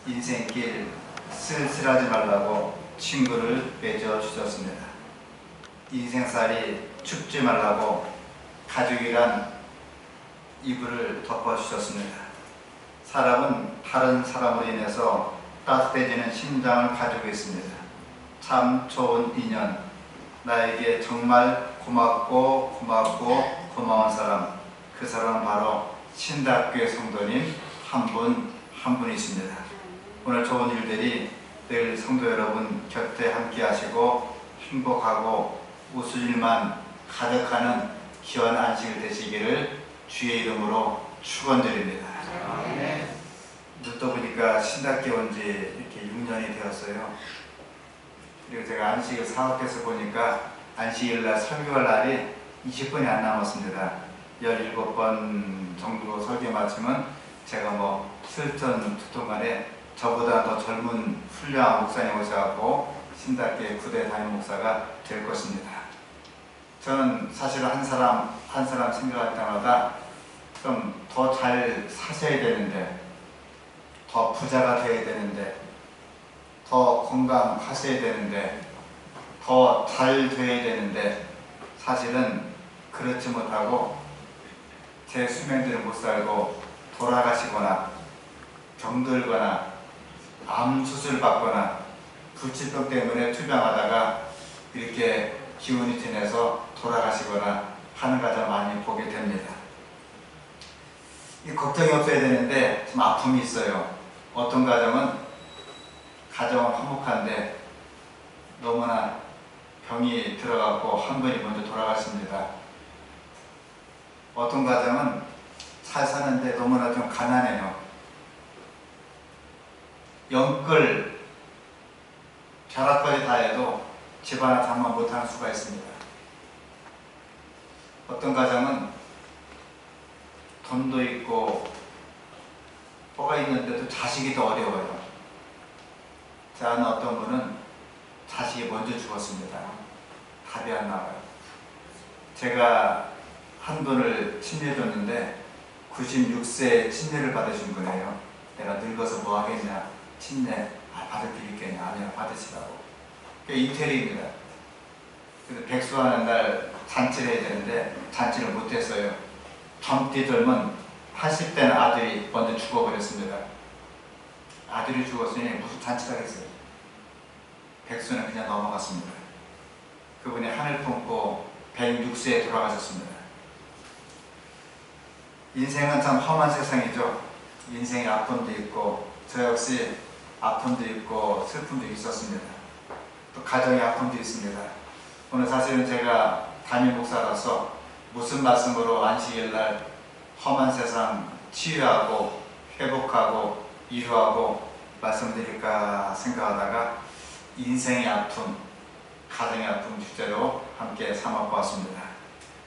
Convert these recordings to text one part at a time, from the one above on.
인생길 쓸쓸하지 말라고 친구를 맺어 주셨습니다. 인생살이 춥지 말라고 가족이란 이불을 덮어 주셨습니다. 사람은 다른 사람으로 인해서 따뜻해지는 심장을 가지고 있습니다. 참 좋은 인연, 나에게 정말 고맙고 고마운 사람, 그 사람은 바로 신대학교의 성도님 한 분 있습니다. 오늘 좋은 일들이 늘 성도 여러분 곁에 함께 하시고 행복하고 웃을 일만 가득하는 귀한 안식일 되시기를 주의 이름으로 축원드립니다. 눈 떠보니까 신학교 온 지 이렇게 6년이 되었어요. 그리고 제가 안식일 사업해서 보니까 안식일날 설교할 날이 20분이 안 남았습니다. 17번 정도 설교 마치면 제가 슬전 두통간에 저보다 더 젊은 훌륭한 목사님 오셔갖고 신학교의 9대 담임 목사가 될 것입니다. 저는 사실 한 사람 생각할 때마다 좀 더 잘 사셔야 되는데, 더 부자가 되어야 되는데, 더 건강하셔야 되는데, 더 잘 되어야 되는데, 사실은 그렇지 못하고 제 수명대로 못 살고 돌아가시거나 병들거나 암 수술 받거나 불치병 때문에 투병하다가 이렇게 기운이 지내서 돌아가시거나 하는 가정 많이 보게 됩니다. 이 걱정이 없어야 되는데 좀 아픔이 있어요. 어떤 가정은 화목한데 너무나 병이 들어가고 한 분이 먼저 돌아가십니다. 어떤 가정은 잘 사는데 너무나 좀 가난해요. 영끌 벼락까지 다 해도 집 하나 장만 못하는 수가 있습니다. 어떤 가정은 돈도 있고 뭐가 있는데도 자식이 더 어려워요. 제 아는 어떤 분은 자식이 먼저 죽었습니다. 답이 안 나와요. 제가 한 분을 침례해줬는데 96세 침례를 받으신 분이에요. 내가 늙어서 뭐 하겠냐, 침례 받을 필요 있겠냐, 아니요, 받으시라고. 이태리입니다. 그래서 백수하는 날 잔치를 해야 되는데 잔치를 못했어요. 젊디 젊은 80대는 아들이 먼저 죽어버렸습니다. 아들이 죽었으니 무슨 잔치를 하겠어요. 백수는 그냥 넘어갔습니다. 그분이 하늘 품고 106세에 돌아가셨습니다. 인생은 참 험한 세상이죠. 인생에 아픔도 있고 저 역시 아픔도 있고 슬픔도 있었습니다. 또 가정의 아픔도 있습니다. 오늘 사실은 제가 담임 목사라서 무슨 말씀으로 안식일날 험한 세상 치유하고 회복하고 위로하고 말씀드릴까 생각하다가 인생의 아픔, 가정의 아픔 주제로 함께 삼아보았습니다.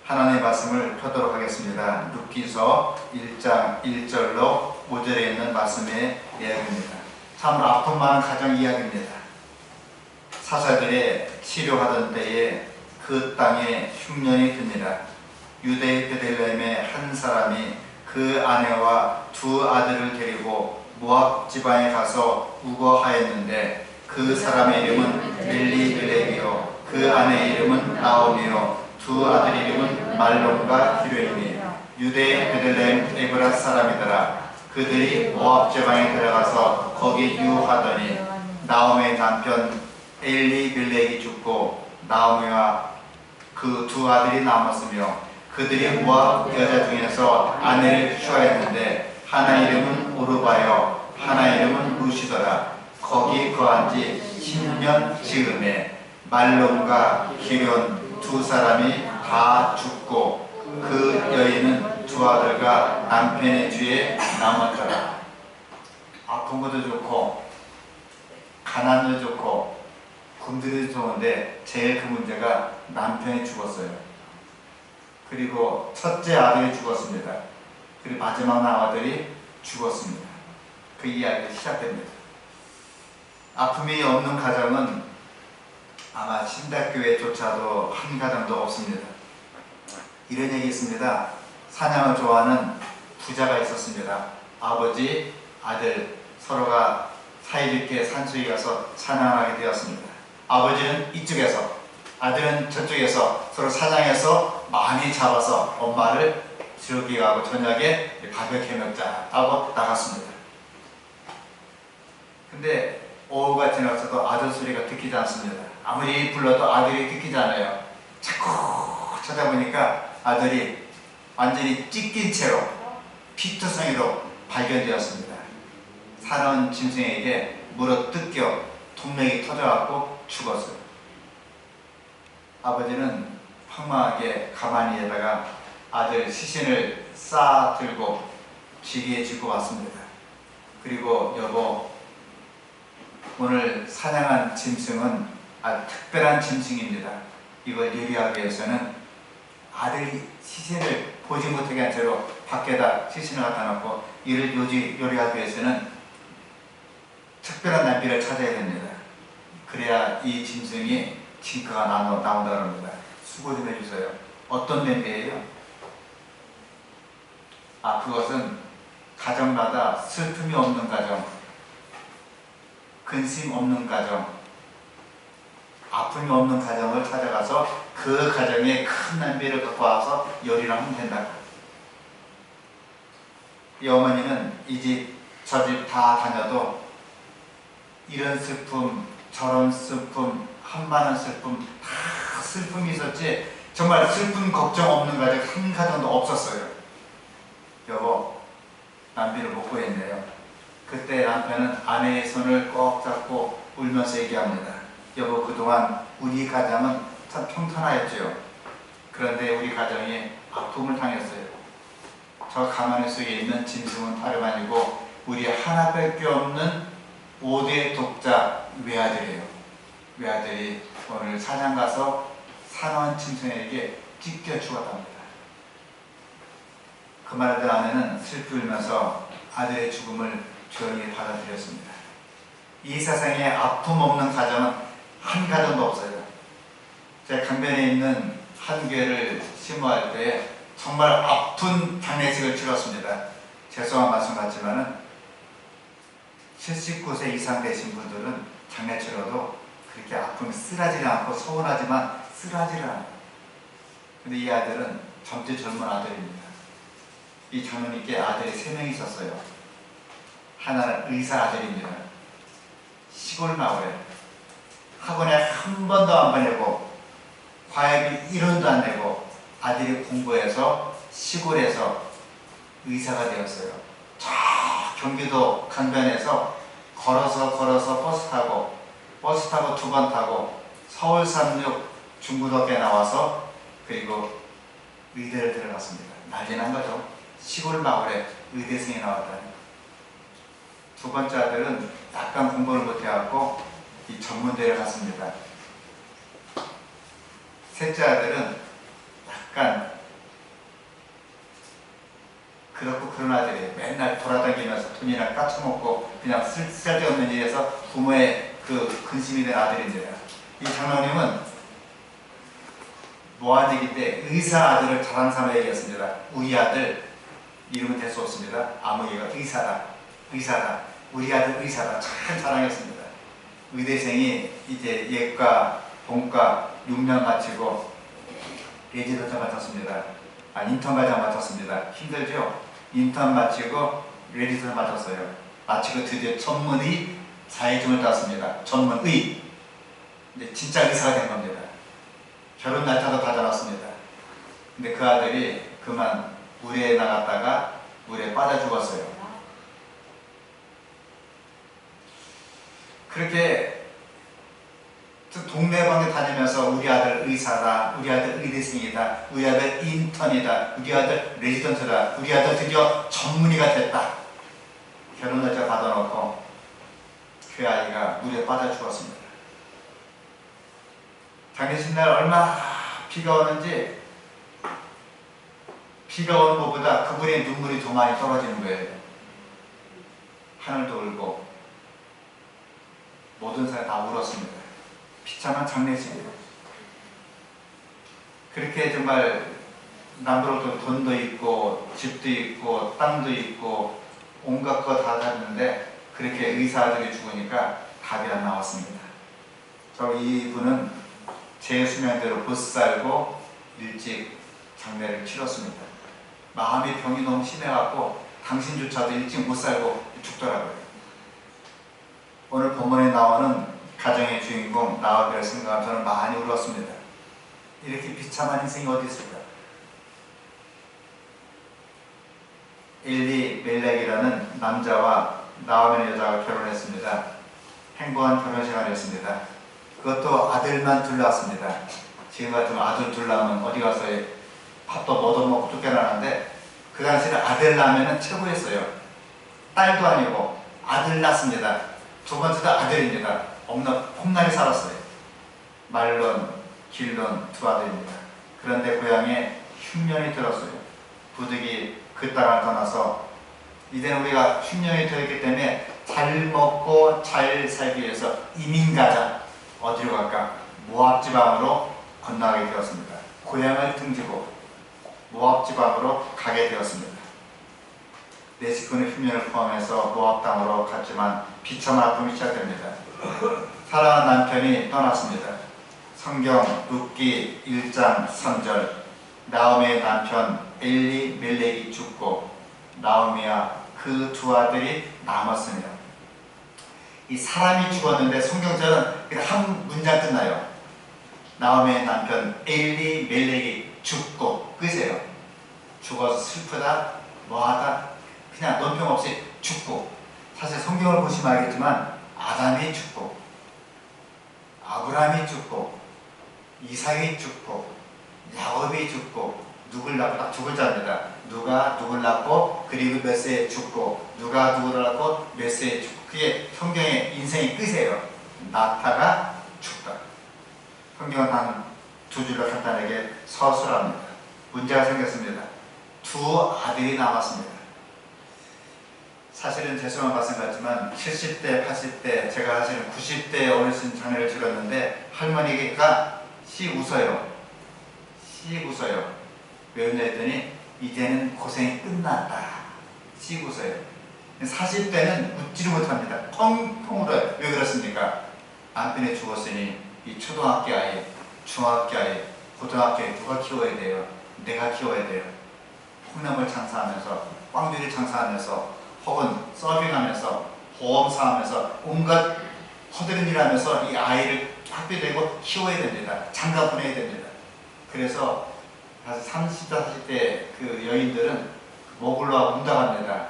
하나님의 말씀을 펴도록 하겠습니다. 룻기서 1장 1절로 5절에 있는 말씀의 이야기입니다. 참 아픔 많은 가정 이야기입니다. 사사들의 치료하던 때에 그 땅에 흉년이 듭니다. 유대 베들레헴의 한 사람이 그 아내와 두 아들을 데리고 모압 지방에 가서 우거하였는데 그 사람의 이름은 엘리멜렉이요 그 아내의 이름은 나오미요 두 아들의 이름은 말론과 기르이니 유대 베들레헴 에브라 사람이더라. 그들이 모압 지방에 들어가서 거기 유하더니 나오미의 남편 엘리멜렉이 죽고 나오미와 그 두 아들이 남았으며 그들이 모압 여자 중에서 아내를 취하였는데 하나 이름은 오르바요 하나 이름은 루시더라. 거기 거한 지 10년 즈음에 말론과 기련 두 사람이 다 죽고 그 여인은 두 아들과 남편의 뒤에 남았더라. 아픈 것도 좋고 가난도 좋고 굶주려도 좋은데 제일 그 문제가 남편이 죽었어요. 그리고 첫째 아들이 죽었습니다. 그리고 마지막 아들이 죽었습니다. 그 이야기가 시작됩니다. 아픔이 없는 가정은 아마 신대교회조차도 한 가정도 없습니다. 이런 얘기 있습니다. 사냥을 좋아하는 부자가 있었습니다. 아버지, 아들 서로가 사이좋게 산속에 가서 사냥을 하게 되었습니다. 아버지는 이쪽에서, 아들은 저쪽에서 서로 사냥해서 많이 잡아서 엄마를 즐겁게 가고 저녁에 바베큐 먹자 하고 나갔습니다. 근데 오후가 지나서도 아들 소리가 듣기지 않습니다. 아무리 불러도 아들이 듣기지 않아요. 자꾸 찾아보니까 아들이 완전히 찢긴 채로 피투성이로 발견되었습니다. 사나운 짐승에게 물어 뜯겨 동맥이 터져갖고 죽었어요. 아버지는 황망하게 가만히 있다가 아들 시신을 쌓아 들고 지게에 싣고 왔습니다. 그리고 여보, 오늘 사냥한 짐승은 아주 특별한 짐승입니다. 이걸 요리하기 위해서는 아들이 시신을 보지 못하게 한 채로 밖에다 시신을 갖다 놓고 이를 요리하기 위해서는 특별한 냄비를 찾아야 됩니다. 그래야 이 짐승이 징크가 나온다고 합니다. 수고 좀 해주세요. 어떤 냄비예요? 그것은 가정마다 슬픔이 없는 가정, 근심 없는 가정, 아픔이 없는 가정을 찾아가서 그 가정에 큰 냄비를 갖고 와서 요리를 하면 된다. 이 어머니는 이 집, 저 집 다 다녀도 이런 슬픔, 저런 슬픔, 한많은 슬픔, 다 슬픔이 있었지 정말 슬픔 걱정 없는 가정 한 가정도 없었어요. 여보, 남비를 못 구했네요. 그때 남편은 아내의 손을 꼭 잡고 울면서 얘기합니다. 여보, 그동안 우리 가정은 참 평탄하였죠. 그런데 우리 가정이 아픔을 당했어요. 저 가마니 속에 있는 짐승은 다름 아니고 우리 하나밖에 없는 5대 독자 외아들이에요. 외아들이 오늘 사냥 가서 사나운 짐승에게 찢겨 죽었답니다. 그 말을 듣는 아내는 슬피 울면서 아들의 죽음을 조용히 받아들였습니다. 이 세상에 아픔 없는 가정은 한 가정도 없어요. 제가 강변에 있는 한 교회를 심호할 때 정말 아픈 장례식을 치렀습니다. 죄송한 말씀 같지만은 79세 이상 되신 분들은 장례 치러도 그렇게 아픔이 쓰라지를 않고 서운하지만 쓰라지를 않아요. 근데 이 아들은 젊은 아들입니다. 이 장로님께 아들이 3명 있었어요. 하나는 의사 아들입니다. 시골 마을에 학원에 한 번도 안 보내고 과외비 1원도 안 내고 아들이 공부해서 시골에서 의사가 되었어요. 저 경기도 강변에서 걸어서 버스 타고 2번 타고 서울 36 중부덕에 나와서 그리고 의대를 들어갔습니다. 난리 난 거죠. 시골 마을에 의대생이 나왔다니. 2번째 아들은 약간 공부를 못해갖고 이 전문대를 갔습니다. 셋째 아들은 약간 그렇고 그런 아들이 맨날 돌아다니면서 돈이나 까쳐먹고 그냥 쓸데없는 일에서 부모의 그 근심이 된 아들인데요. 이 장로님은 모아지기 의사 아들을 자랑 삼아 얘기했습니다. 우리 아들 이름은 될 수 없습니다. 아무 얘기가 의사다. 우리 아들 의사다. 참 자랑했습니다. 의대생이 이제 예과, 본과 6년 마치고 레지던트 마쳤습니다. 인턴 과정 마쳤습니다. 힘들죠? 인턴 마치고 레지던트 마쳤어요. 마치고 드디어 전문의 자격증을 땄습니다. 전문의. 이제 진짜 의사가 된 겁니다. 결혼 날짜도 다 잡았습니다. 근데 그 아들이 그만 물에 나갔다가 물에 빠져 죽었어요. 그렇게 동네방네 다니면서 우리 아들 의사다, 우리 아들 의대생이다, 우리 아들 인턴이다, 우리 아들 레지던트다, 우리 아들 드디어 전문의가 됐다. 결혼 날짜 받아놓고 그 아이가 물에 빠져 죽었습니다. 장례식 날 얼마나 비가 오는지 비가 오는 것보다 그분의 눈물이 더 많이 떨어지는 거예요. 하늘도 울고 모든 사람이 다 울었습니다. 비참한 장례식이에요. 그렇게 정말 남부로 돈도 있고 집도 있고 땅도 있고 온갖 거 다 샀는데 그렇게 의사들이 죽으니까 답이 안 나왔습니다. 이분은 제 수명대로 못 살고 일찍 장례를 치렀습니다. 마음의 병이 너무 심해갖고 당신조차도 일찍 못 살고 죽더라고요. 오늘 본문에 나오는 가정의 주인공 나오미를 생각하면 저는 많이 울었습니다. 이렇게 비참한 인생이 어디 있을까? 엘리멜렉이라는 남자와 나오미의 여자가 결혼했습니다. 행복한 결혼 생활이었습니다. 그것도 아들만 둘 낳았습니다. 지금 같으면 아들 둘 낳으면 어디 가서 밥도 못 얻어먹고 쫓겨나는데 그 당시에는 아들 낳으면 최고였어요. 딸도 아니고 아들 낳습니다. 두 번째도 아들입니다. 홈나게 살았어요. 말론, 길론 두 아들입니다. 그런데 고향에 흉년이 들었어요. 부득이 그 땅을 떠나서 이제는 우리가 흉년이 들었기 때문에 잘 먹고 잘 살기 위해서 이민 가자. 어디로 갈까? 모압 지방으로 건너가게 되었습니다. 고향을 등지고 모압 지방으로 가게 되었습니다. 네 식구는 흉년을 포함해서 모압 땅으로 갔지만 비참한 아픔이 시작됩니다. 사랑하는 남편이 떠났습니다. 성경 룻기 1장 3절 나오미의 남편 엘리멜렉이 죽고 나오미와 그 두 아들이 남았습니다. 이 사람이 죽었는데 성경자는 그냥 한 문장 끝나요. 나오미의 남편 엘리멜렉이 죽고 끝이에요. 죽어서 슬프다, 뭐하다, 그냥 논평없이 죽고. 사실 성경을 보시면 알겠지만 아담이 죽고 아브라함이 죽고 이삭이 죽고 야곱이 죽고 누굴 낳고 딱 두 글자입니다. 누가 누굴 낳고 그리고 몇 세에 죽고 누가 누구를 낳고 몇 세에 죽고 그게 성경의 인생의 끝이에요. 낳다가 죽다. 성경은 단 두 줄로 간단하게 서술합니다. 문제가 생겼습니다. 두 아들이 남았습니다. 사실은 죄송한 말씀 같지만 70대, 80대, 제가 사실은 90대 어르신 장례를 치렀는데 할머니가 씩 웃어요. 씩 웃어요. 왜 웃냐 했더니 이제는 고생이 끝났다. 씩 웃어요. 40대는 웃지를 못합니다. 펑펑 울어요. 왜 그렇습니까? 남편이 죽었으니 이 초등학교 아이, 중학교 아이, 고등학교 아이 누가 키워야 돼요? 내가 키워야 돼요. 콩나물 장사하면서 꽝들이 장사하면서 혹은 서빙하면서 보험사하면서 온갖 허드렛 일하면서 이 아이를 학교에 대고 키워야 됩니다. 장가 보내야 됩니다. 그래서 30대, 40대 그 여인들은 목을로 운다갑니다.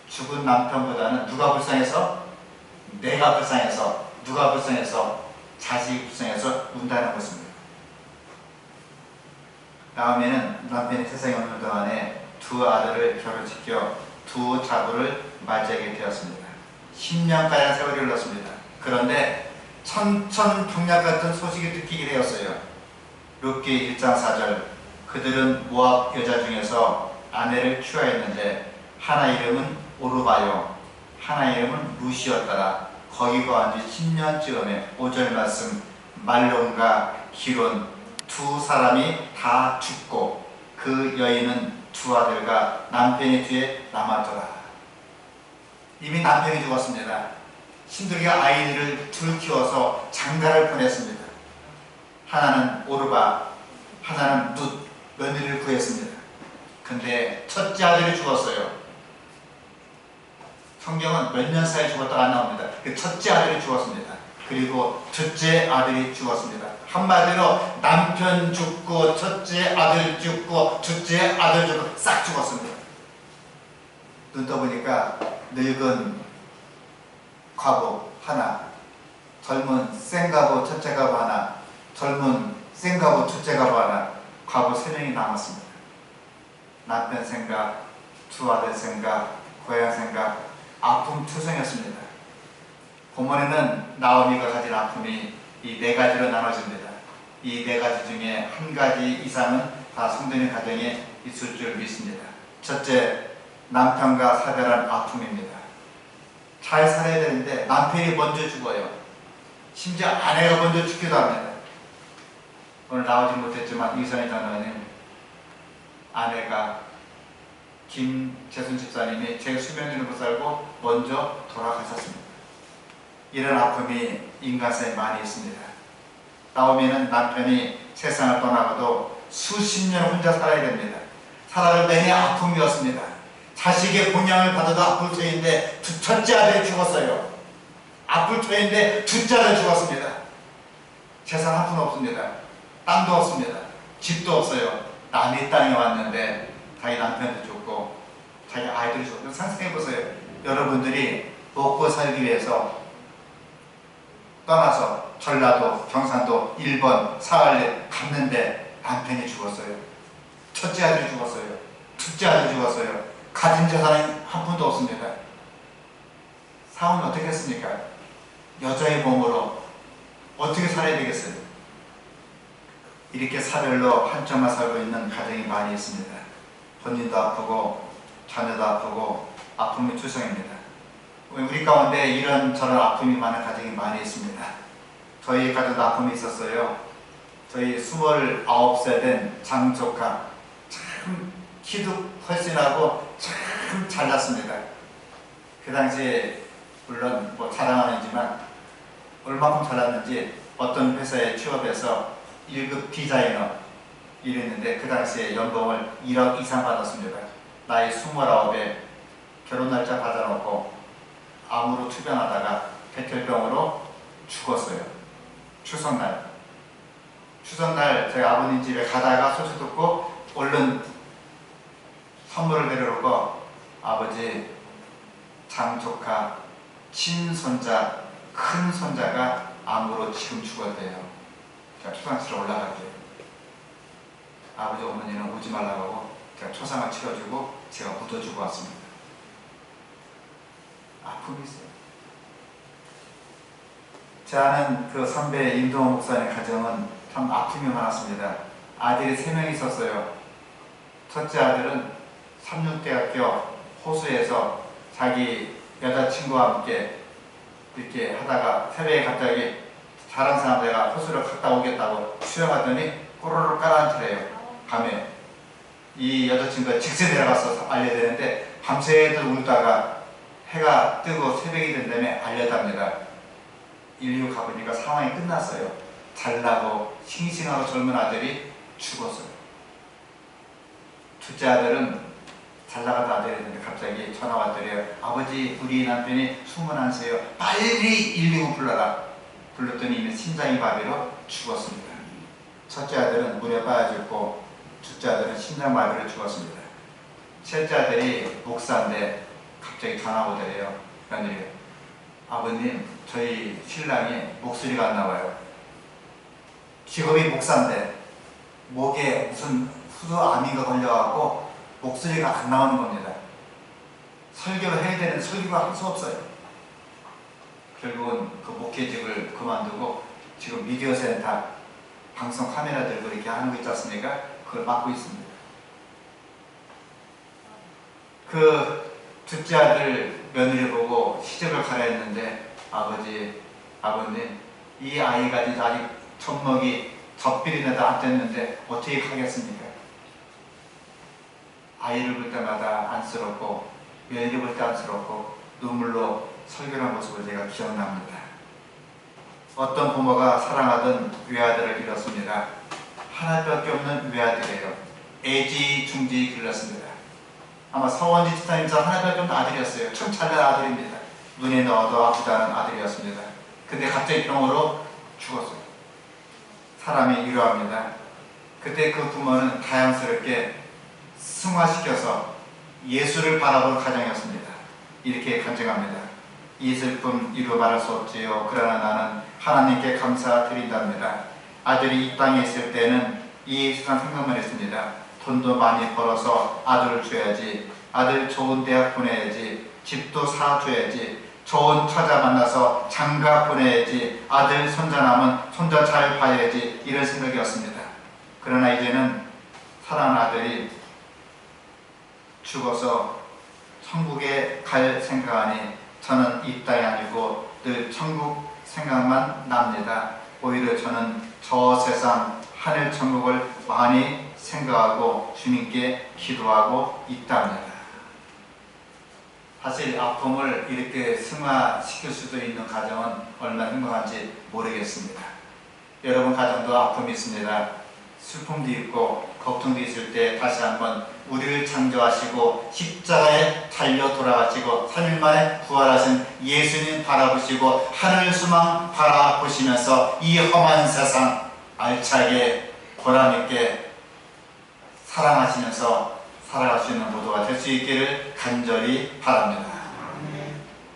죽은 남편보다는 누가 불쌍해서? 내가 불쌍해서, 누가 불쌍해서? 자식이 불쌍해서 운다는 것입니다. 다음에는 남편이 세상에 오는 동안에 두 아들을 결혼시켜 두 자부를 맞이하게 되었습니다. 10년가량 세월이 흘렀습니다. 그런데 천천병력 같은 소식이 듣기게 되었어요. 룻기 1장 4절 그들은 모압 여자 중에서 아내를 취하였는데 하나 이름은 오르바요 하나 이름은 루시였더라. 거기 거한 지 10년쯤에 5절 말씀 말론과 기론 두 사람이 다 죽고 그 여인은 두 아들과 남편이 뒤에 남았더라. 이미 남편이 죽었습니다. 힘들게 아이들을 둘 키워서 장가를 보냈습니다. 하나는 오르바, 하나는 룻, 며느리를 구했습니다. 근데 첫째 아들이 죽었어요. 성경은 몇 년 사이에 죽었다가 안 나옵니다. 그 첫째 아들이 죽었습니다. 그리고 둘째 아들이 죽었습니다. 한마디로 남편 죽고 첫째 아들 죽고 둘째 아들 죽고 싹 죽었습니다. 눈 떠보니까 늙은 과부 하나, 젊은 생가부 첫째 가부 하나, 젊은 생가부 둘째 가부 하나, 과부 3명이 남았습니다. 남편 생각, 두 아들 생각, 고향 생각, 아픔 투성이었습니다. 본문에는 나오미가 가진 아픔이 이 4가지로 나눠집니다. 이 4가지 중에 한 가지 이상은 다 성도님 가정에 있을 줄 믿습니다. 첫째, 남편과 사별한 아픔입니다. 잘 살아야 되는데 남편이 먼저 죽어요. 심지어 아내가 먼저 죽기도 합니다. 오늘 나오지 못했지만 이선희 장로님 아내가 김재순 집사님이 제 수면위로 못 살고 먼저 돌아가셨습니다. 이런 아픔이 인간사에 많이 있습니다. 나오미는 남편이 세상을 떠나고도 수십 년 혼자 살아야 됩니다. 살아갈 내내 아픔이었습니다. 자식의 본향을 받아도 아플 터인데 첫째 아들이 죽었어요. 아플 터인데 둘째 아들이 죽었습니다. 재산 한 푼 없습니다. 땅도 없습니다. 집도 없어요. 남의 땅에 왔는데 자기 남편도 죽고 자기 아이들이 죽고. 상상해보세요. 여러분들이 먹고 살기 위해서 떠나서 전라도, 경상도, 일본, 사할리 갔는데 남편이 죽었어요. 첫째 아들이 죽었어요. 둘째 아들이 죽었어요. 가진 재산이 한 푼도 없습니다. 상황은 어떻게 했습니까? 여자의 몸으로 어떻게 살아야 되겠어요? 이렇게 사별로 한쪽만 살고 있는 가정이 많이 있습니다. 본인도 아프고 자녀도 아프고 아픔이 투성입니다. 우리 가운데 이런 저런 아픔이 많은 가정이 많이 있습니다. 저희 가정도 아픔이 있었어요. 저희 29살 된 장조카 참 키도 훨씬하고 참 잘났습니다. 그 당시에 물론 뭐 자랑은 아니지만 얼마큼 잘났는지 어떤 회사에 취업해서 1급 디자이너 일했는데 그 당시에 연봉을 1억 이상 받았습니다. 나이 29에 결혼 날짜 받아놓고 암으로 투병하다가 백혈병으로 죽었어요. 추석날 저희 아버님 집에 가다가 소식 듣고 얼른 선물을 내려놓고 아버지 장조카 친손자 큰 손자가 암으로 지금 죽었대요. 제가 초상집에 올라갈게요. 아버지 어머니는 오지 말라고 하고 제가 초상을 치러주고 제가 묻어주고 왔습니다. 아픔이 있어요. 제 아는 그 선배 임동원 목사님 가정은 참 아픔이 많았습니다. 아들이 3명 있었어요. 첫째 아들은 삼육대학교 호수에서 자기 여자친구와 함께 이렇게 하다가 새벽에 갑자기 다른 사람 내가 호수를 갔다 오겠다고 수영하더니 꼬르륵 깔아앉으래요. 밤에 이 여자친구가 직세 내려가서 알려야 되는데 밤새들 울다가 해가 뜨고 새벽이 된 다음에 알려답니다. 인류 가보니까 상황이 끝났어요. 잘나고 싱싱하고 젊은 아들이 죽었어요. 둘째 아들은 잘나가던 아들이었는데 갑자기 전화 왔더래요. 아버지 우리 남편이 숨은 안 쉬어요. 빨리 119 불러라. 불렀더니 이미 심장이마비로 죽었습니다. 첫째 아들은 물에 빠져있고 둘째 아들은 심장마비로 죽었습니다. 셋째 아들이 목사인데 갑자기 전화 오더래요. 며느리가 아버님 저희 신랑이 목소리가 안 나와요. 직업이 목사인데 목에 무슨 후두암인가 걸려갖고 목소리가 안 나오는 겁니다. 설교를 해야 되는 설교가 할 수 없어요. 결국은 그 목회직을 그만두고 지금 미디어 센터 방송 카메라 들고 이렇게 하는 거 있지 않습니까? 그걸 맡고 있습니다. 그 둘째 아들 며느리 보고 시집을 가려 했는데 아버님 이 아이가 아직 젖먹이 젖비린내도 안 뗐는데 어떻게 가겠습니까? 아이를 볼 때마다 안쓰럽고 며느리 볼 때 안쓰럽고 눈물로 설교한 모습을 제가 기억납니다. 어떤 부모가 사랑하던 외아들을 잃었습니다. 하나밖에 없는 외아들이에요. 애지중지 길렀습니다. 아마 서원지 집사님처럼 하나밖에 없는 아들이었어요. 참 잘난 아들입니다. 눈에 넣어도 아프지 않은 아들이었습니다. 근데 갑자기 병으로 죽었어요. 사람이 위로합니다. 그때 그 부모는 다양스럽게 승화시켜서 예수를 바라볼 가정이었습니다. 이렇게 간증합니다. 이 슬픔 이루 말할 수 없지요. 그러나 나는 하나님께 감사드린답니다. 아들이 이 땅에 있을 때는 이 세상 생각만 했습니다. 돈도 많이 벌어서 아들을 줘야지, 아들 좋은 대학 보내야지, 집도 사줘야지, 좋은 처자 만나서 장가 보내야지, 아들 손자 남은 손자 잘 봐야지, 이런 생각이었습니다. 그러나 이제는 사랑하는 아들이 죽어서 천국에 갈 생각하니 저는 이 땅이 아니고 늘 천국 생각만 납니다. 오히려 저는 저 세상 하늘 천국을 많이 생각하고 주님께 기도하고 있답니다. 사실 아픔을 이렇게 승화시킬 수도 있는 가정은 얼마나 행복한지 모르겠습니다. 여러분 가정도 아픔이 있습니다. 슬픔도 있고 걱정도 있을 때 다시 한번 우리를 창조하시고 십자가에 달려 돌아가시고 3일 만에 부활하신 예수님 바라보시고 하늘 수망 바라보시면서 이 험한 세상 알차게 보람있게 사랑하시면서 살아갈 수 있는 모두가 될 수 있기를 간절히 바랍니다.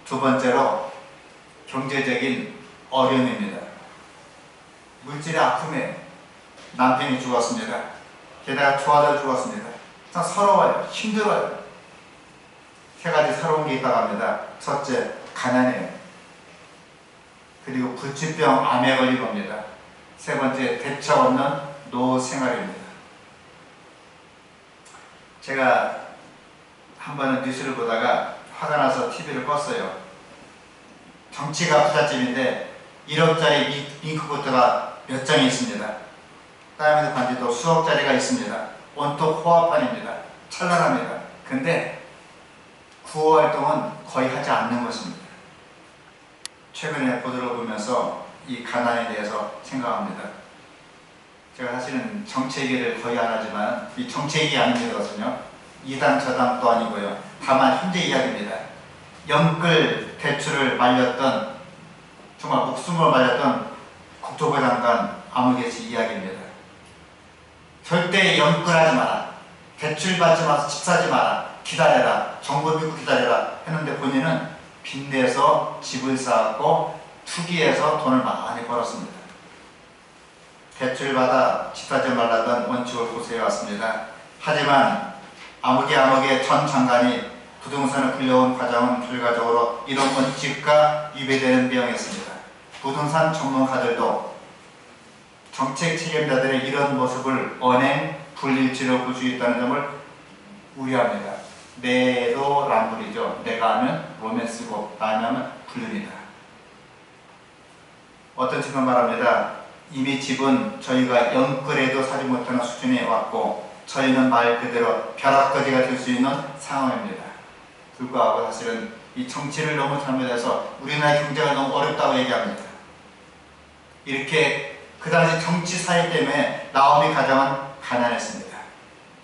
두 번째로 경제적인 어려움입니다. 물질의 아픔에 남편이 죽었습니다. 게다가 두 아들 죽었습니다. 참 서러워요. 힘들어요. 세 가지 서러운 게 있다고 합니다. 첫째, 가난이에요. 그리고 불치병, 암에 걸린 겁니다. 세 번째, 대책 없는 노후 생활입니다. 제가 한 번은 뉴스를 보다가 화가 나서 TV를 껐어요. 정치가 부잣집인데 1억짜리 잉크부터가 몇 장이 있습니다. 다이아몬드 반지도 수억짜리가 있습니다. 온통 호화판입니다. 찬란합니다. 근데 구호 활동은 거의 하지 않는 것입니다. 최근에 보도를 보면서 이 가난에 대해서 생각합니다. 제가 사실은 정치 얘기를 거의 안 하지만 이 정치 얘기 아니거든요. 이당 저당도 아니고요. 다만 현재 이야기입니다. 영끌 대출을 말렸던 정말 목숨을 말렸던 국토부 장관 아무개씨 이야기입니다. 절대 영끌하지 마라. 대출 받지 마서 집 사지 마라. 기다려라. 정부 믿고 기다려라. 했는데 본인은 빚내서 집을 쌓았고 투기해서 돈을 많이 벌었습니다. 대출 받아 집 사지 말라던 원칙을 고수해 왔습니다. 하지만 아무개 전 장관이 부동산을 끌려온 과정은 결과적으로 이런 원칙과 위배되는 비용이었습니다. 부동산 전문가들도 정책 책임자들의 이런 모습을 언행 불일치로 볼 수 있다는 점을 우려합니다. 내로란불이죠. 내가 하면 로맨스고 남이 하면 불륜이다. 어떤 측면 말합니다. 이미 집은 저희가 영끌에도 사지 못하는 수준에 왔고 저희는 말 그대로 벼락거지가 될 수 있는 상황입니다. 불구하고 사실은 이 정치를 너무 잘못해서 우리나라의 경제가 너무 어렵다고 얘기합니다. 이렇게 그 당시 정치 사회 때문에 나오미 가정은 가난했습니다.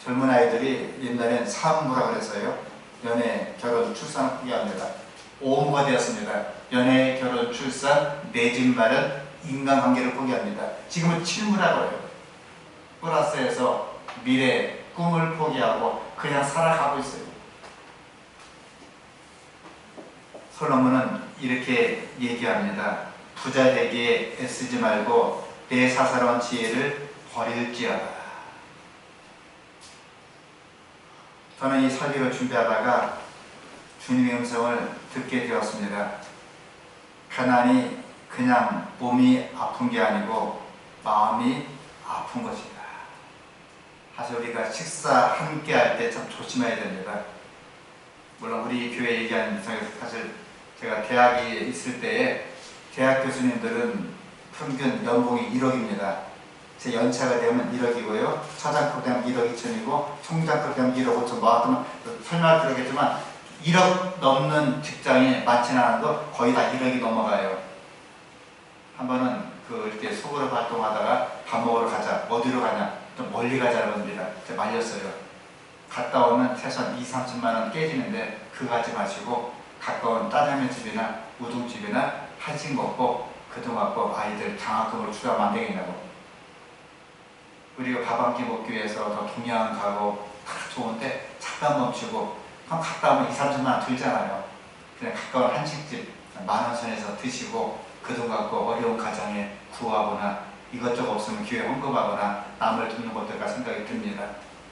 젊은 아이들이 옛날엔 사무라 그랬어요. 연애, 결혼, 출산을 포기합니다. 오무가 되었습니다. 연애, 결혼, 출산, 내 집 마련, 인간관계를 포기합니다. 지금은 칠무라고 해요. 플러스에서 미래, 꿈을 포기하고 그냥 살아가고 있어요. 솔로몬은 이렇게 얘기합니다. 부자 되기에 애쓰지 말고 내 사사로운 지혜를 버릴지어다. 저는 이 설교를 준비하다가 주님의 음성을 듣게 되었습니다. 가난이 그냥 몸이 아픈 게 아니고 마음이 아픈 것이다. 사실 우리가 식사 함께 할 때 참 조심해야 됩니다. 물론 우리 교회 얘기하는 입장에서 사실 제가 대학에 있을 때에 대학 교수님들은 평균 연봉이 1억입니다. 제 연차가 되면 1억이고요. 차장급 되면 1억 2천이고 총장급 되면 1억 5천. 뭐 하여튼 설명할 필요 없겠지만 1억 넘는 직장이 많지는 않아도 거의 다 1억이 넘어가요. 한 번은 이렇게 속으로 활동하다가 밥 먹으러 가자. 어디로 가냐? 좀 멀리 가자는 겁니다. 제가 말렸어요. 갔다 오면 최소한 2, 30만 원 깨지는데 그거 하지 마시고 가까운 짜장면 집이나 우동집이나 한식 먹고 그동 갖고 아이들 장학금으로 추가하면 안 되겠냐고. 우리가 밥 한 끼 먹기 위해서 더 동양 가고 다 좋은데 잠깐 멈추고 그럼 갔다 오면 2, 30만 원 들잖아요. 그냥 가까운 한식집 10,000원 선에서 드시고 그돈 갖고 어려운 가정에 구하거나 이것저것 없으면 교회 헌금하거나 남을 돕는 것들과 생각이 듭니다.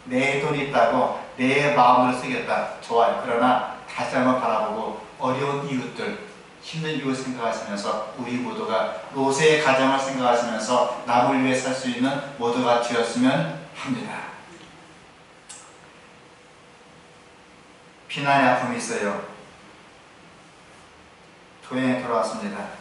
내 돈이 있다고 내 마음으로 쓰겠다. 좋아요. 그러나 다시 한번 바라보고 어려운 이웃들, 힘든 이웃 생각하시면서 우리 모두가 노세의 가정을 생각하시면서 남을 위해 살 수 있는 모두가 되었으면 합니다. 비난의 아픔이 있어요. 교회에 돌아왔습니다.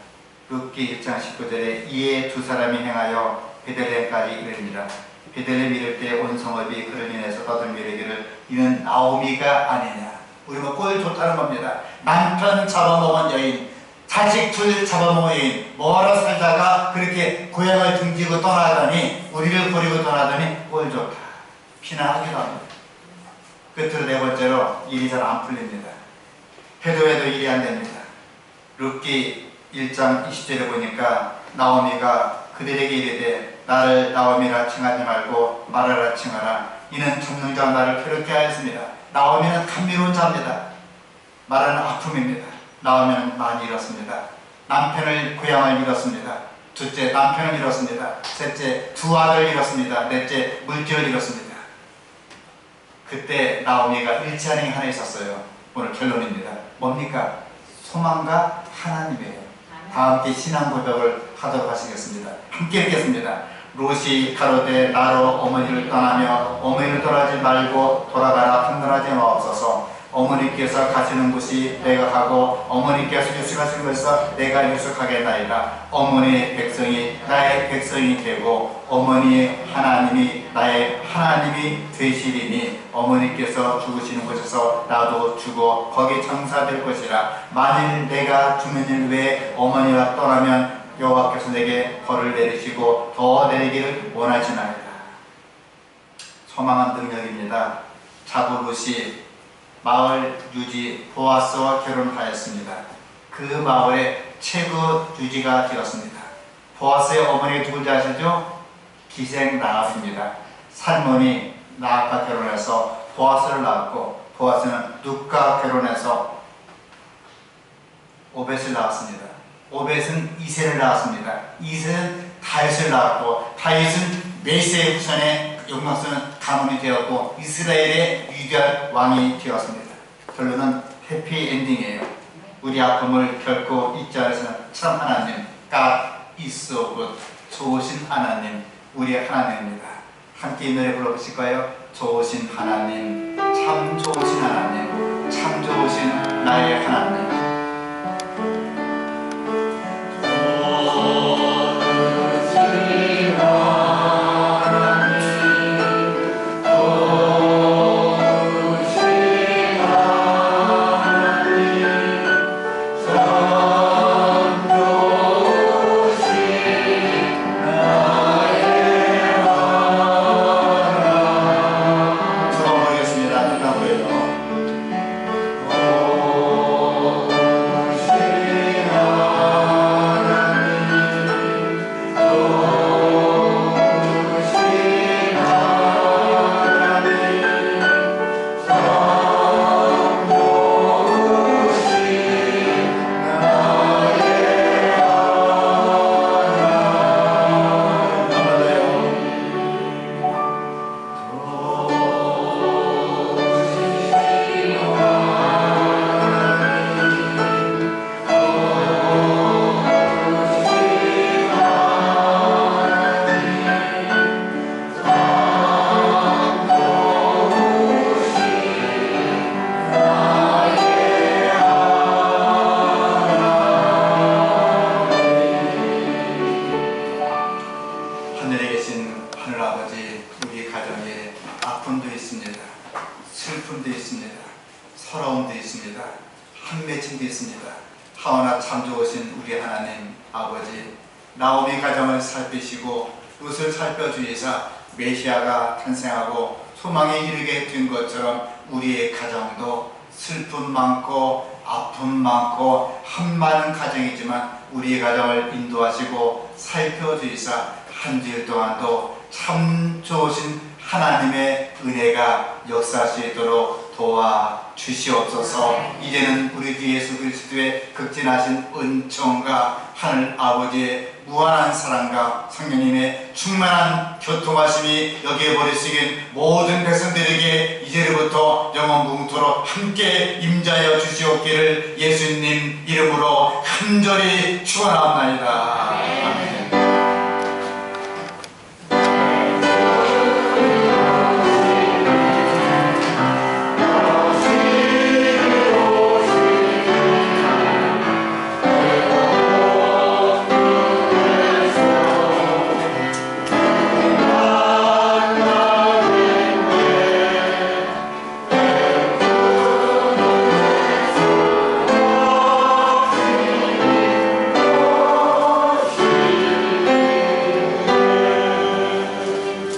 룻기 1장 19절에 이에 두 사람이 행하여 베들레헴까지 이르니라. 베들레헴 이를 때 온 성읍이 그를 인해서 떠들며 이르기를 이는 나오미가 아니냐. 우리는 꼴 좋다는 겁니다. 남편 잡아먹은 여인, 자식 둘 잡아먹은 여인, 멀어 살다가 그렇게 고향을 등지고 떠나더니, 우리를 버리고 떠나더니 꼴 좋다. 비난하기도 합니다. 끝으로 네 번째로 일이 잘 안 풀립니다. 해도 일이 안 됩니다. 룻기 1장 20절에 보니까 나오미가 그들에게 이르되 나를 나오미라 칭하지 말고 마라라 칭하라. 이는 전능자가 나를 괴롭게 하였습니다. 나오미는 감미로운 자입니다. 마라는 아픔입니다. 나오미는 많이 잃었습니다. 남편을 고향을 잃었습니다. 둘째 남편을 잃었습니다. 셋째 두 아들 잃었습니다. 넷째 물질을 잃었습니다. 그때 나오미가 잃지 않은 게 하나 있었어요. 오늘 결론입니다. 뭡니까? 소망과 하나님이에요. 다 함께 신앙 고백을 하도록 하시겠습니다. 함께 읽겠습니다. 롯이 가로되 나로 어머니를 떠나며 어머니를 떠나지 말고 돌아가라 판단하지 마옵소서. 어머니께서 가시는 곳이 내가 가고 어머니께서 유숙하시는 곳에서 내가 유숙하겠나이다. 어머니의 백성이 나의 백성이 되고 어머니의 하나님이 나의 하나님이 되시리니 어머니께서 죽으시는 곳에서 나도 죽어 거기 장사될 것이라. 만일 내가 죽는 일 외에 어머니가 떠나면 여호와께서 내게 벌을 내리시고 더 내리기를 원하시나이다. 소망은 능력입니다. 자부 롯이 마을 유지 보아스와 결혼하였습니다. 그 마을의 최고 유지가 되었습니다. 보아스의 어머니가 누군지 아시죠? 기생 라합입니다. 살몬이 라합과 결혼해서 보아스를 낳았고 보아스는 룻과 결혼해서 오벳을 낳았습니다. 오벳은 이새를 낳았습니다. 이새는 다윗을 낳았고 다윗은 메시아의 후손의 영광스러운 가문이 되었고 이스라엘의 위대한 왕이 되었습니다. 결론은 해피엔딩이에요. 우리 아픔을 결코 잊지 않으시는 참 하나님, God is so good. 좋으신 하나님, 우리의 하나님입니다. 함께 이 노래 불러보실까요? 좋으신 하나님, 참 좋으신 하나님, 참 좋으신 나의 하나님. 하오나 참 좋으신 우리 하나님 아버지, 나오미 가정을 살피시고 룻을 살펴주시사 메시아가 탄생하고 소망에 이르게 된 것처럼 우리의 가정도 슬픔 많고 아픔 많고 한많은 가정이지만 우리의 가정을 인도하시고 살펴주시사 한 주일 동안도 참 좋으신 하나님의 은혜가 역사하시도록 도와주시옵소서. 이제는 우리 주 예수 그리스도의 극진하신 은총과 하늘 아버지의 무한한 사랑과 성령님의 충만한 교통하심이 여기에 버리시긴 모든 백성들에게 이제로부터 영원무궁토록 함께 임자여 주시옵기를 예수님 이름으로 간절히 축원하옵나이다.